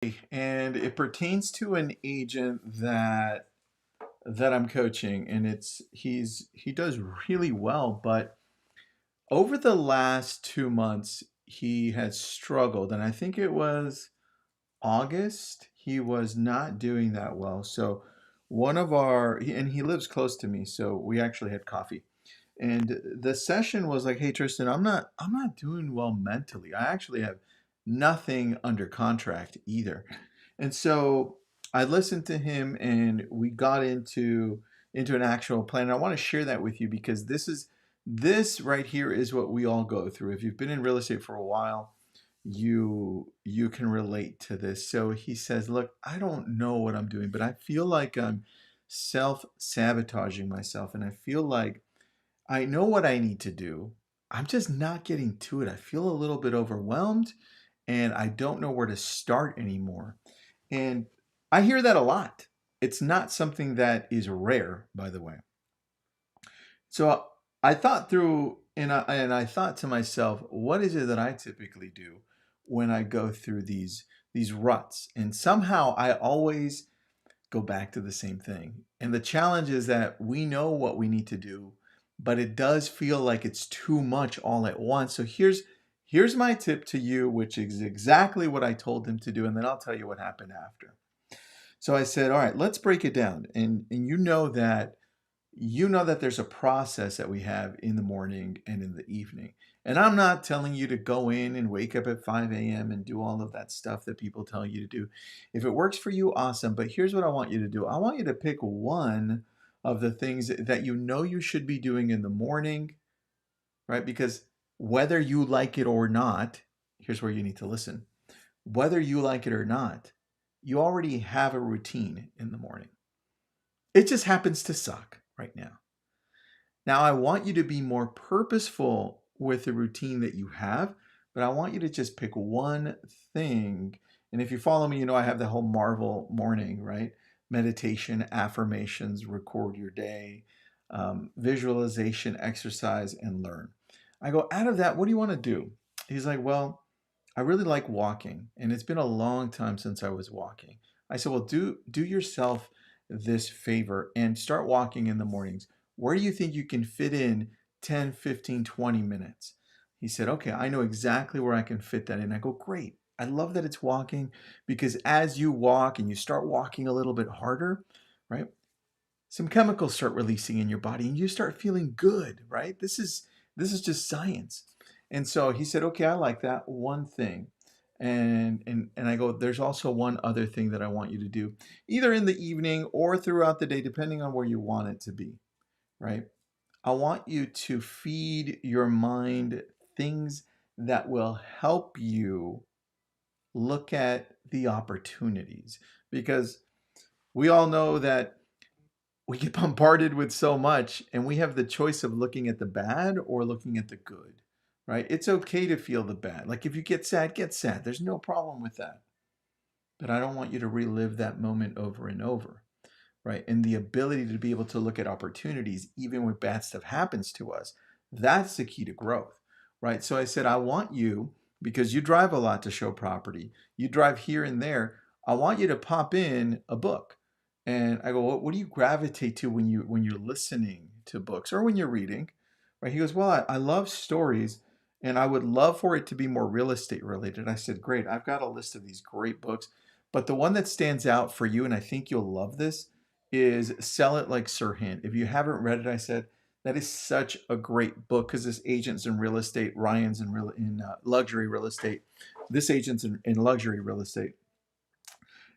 And it pertains to an agent that I'm coaching, and he does really well, but over the last 2 months he has struggled, and I think it was August he was not doing that well. So and he lives close to me, so we actually had coffee. And the session was like, "Hey Tristan, I'm not doing well mentally. I actually have nothing under contract either." And so I listened to him and we got into an actual plan. I want to share that with you because this right here is what we all go through. If you've been in real estate for a while, you can relate to this. So he says, "Look, I don't know what I'm doing, but I feel like I'm self-sabotaging myself, and I feel like I know what I need to do. I'm just not getting to it. I feel a little bit overwhelmed and I don't know where to start anymore." And I hear that a lot. It's not something that is rare, by the way. So I thought through and I thought to myself, what is it that I typically do when I go through these ruts? And somehow I always go back to the same thing. And the challenge is that we know what we need to do, but it does feel like it's too much all at once. So here's my tip to you, which is exactly what I told him to do, and then I'll tell you what happened after. So I said, "All right, let's break it down." And you know that there's a process that we have in the morning and in the evening. And I'm not telling you to go in and wake up at 5 a.m. and do all of that stuff that people tell you to do. If it works for you, awesome. But here's what I want you to do. I want you to pick one of the things that you know you should be doing in the morning, right? Because whether you like it or not, here's where you need to listen. Whether you like it or not, you already have a routine in the morning. It just happens to suck right now. Now, I want you to be more purposeful with the routine that you have, but I want you to just pick one thing. And if you follow me, you know I have the whole Marvel morning, right? Meditation, affirmations, record your day, visualization, exercise, and learn. I go, out of that, what do you want to do? He's like, "Well, I really like walking, and it's been a long time since I was walking." I said, "Well, do yourself this favor and start walking in the mornings. Where do you think you can fit in 10, 15, 20 minutes?" He said, "Okay, I know exactly where I can fit that in." I go, "Great. I love that it's walking because as you walk and you start walking a little bit harder, right? Some chemicals start releasing in your body and you start feeling good, right? This is just science." And so he said, "Okay, I like that one thing." And I go, "There's also one other thing that I want you to do, either in the evening or throughout the day, depending on where you want it to be, right? I want you to feed your mind things that will help you look at the opportunities, because we all know that we get bombarded with so much and we have the choice of looking at the bad or looking at the good, right? It's okay to feel the bad. Like if you get sad, get sad. There's no problem with that. But I don't want you to relive that moment over and over, right? And the ability to be able to look at opportunities, even when bad stuff happens to us, that's the key to growth, right? So I said, I want you, because you drive a lot to show property, you drive here and there. I want you to pop in a book. And I go, what do you gravitate to when you're listening to books or when you're reading? Right? He goes, "Well, I love stories and I would love for it to be more real estate related." I said, "Great. I've got a list of these great books. But the one that stands out for you, and I think you'll love this, is Sell It Like Sirhan." If you haven't read it, I said, that is such a great book because this agent's in real estate, Ryan's in luxury real estate. This agent's in luxury real estate.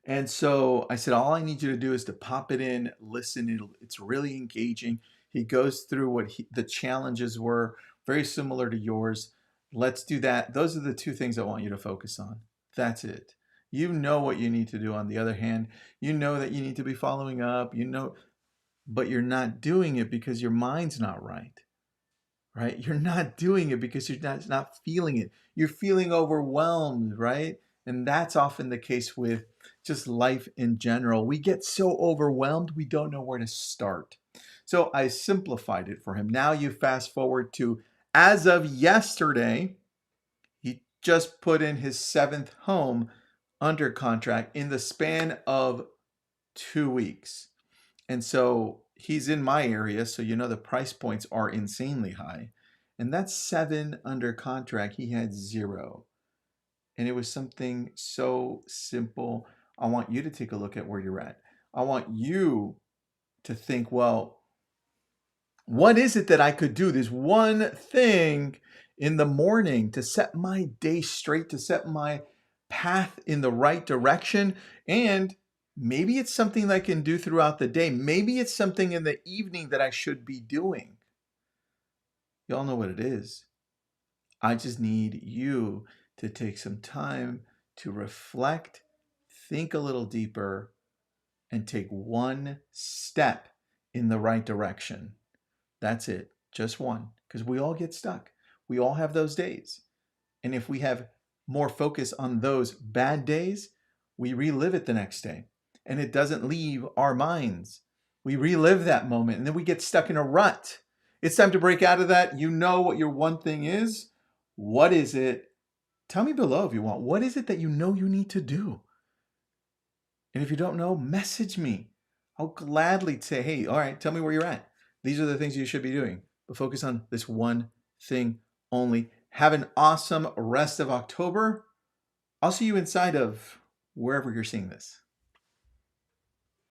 And so I said, all I need you to do is to pop it in, listen. It's really engaging. He goes through the challenges were, very similar to yours. Let's do that. Those are the two things I want you to focus on. That's it. You know what you need to do. On the other hand, you know that you need to be following up, but you're not doing it because your mind's not right? You're not doing it because you're not feeling it. You're feeling overwhelmed, right? And that's often the case with just life in general. We get so overwhelmed, we don't know where to start. So I simplified it for him. Now you fast forward to as of yesterday, he just put in his seventh home under contract in the span of 2 weeks. And so he's in my area, so you know the price points are insanely high. And that's 7 under contract. He had 0. And it was something so simple. I want you to take a look at where you're at. I want you to think, well, what is it that I could do? This one thing in the morning to set my day straight, to set my path in the right direction. And maybe it's something that I can do throughout the day. Maybe it's something in the evening that I should be doing. Y'all know what it is. I just need you to take some time to reflect, think a little deeper, and take one step in the right direction. That's it, just one, because we all get stuck. We all have those days. And if we have more focus on those bad days, we relive it the next day. And it doesn't leave our minds. We relive that moment and then we get stuck in a rut. It's time to break out of that. You know what your one thing is. What is it? Tell me below if you want. What is it that you know you need to do? And if you don't know, message me. I'll gladly say, hey, all right, tell me where you're at. These are the things you should be doing. But focus on this one thing only. Have an awesome rest of October. I'll see you inside of wherever you're seeing this.